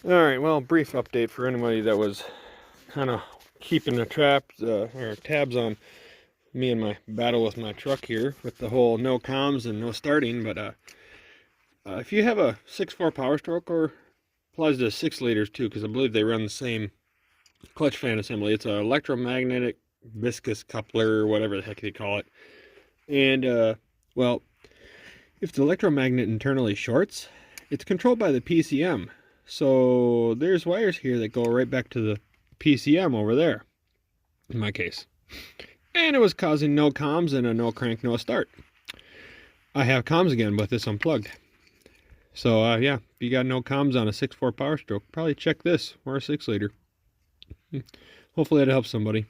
Alright, well, brief update for anybody that was kind of keeping the or tabs on me and my battle with my truck here with the whole no comms and no starting. But if you have a 6.4 Power Stroke, or applies to 6 liters too, because I believe they run the same clutch fan assembly. It's an electromagnetic viscous coupler, or whatever the heck they call it. And well, if the electromagnet internally shorts, it's controlled by the PCM. So there's wires here that go right back to the PCM over there, in my case. And it was causing no comms and a no crank, no start. I have comms again, but this unplugged. So yeah, if you got no comms on a 6.4 Power Stroke, probably check this, or a 6 liter. Hopefully that helps somebody.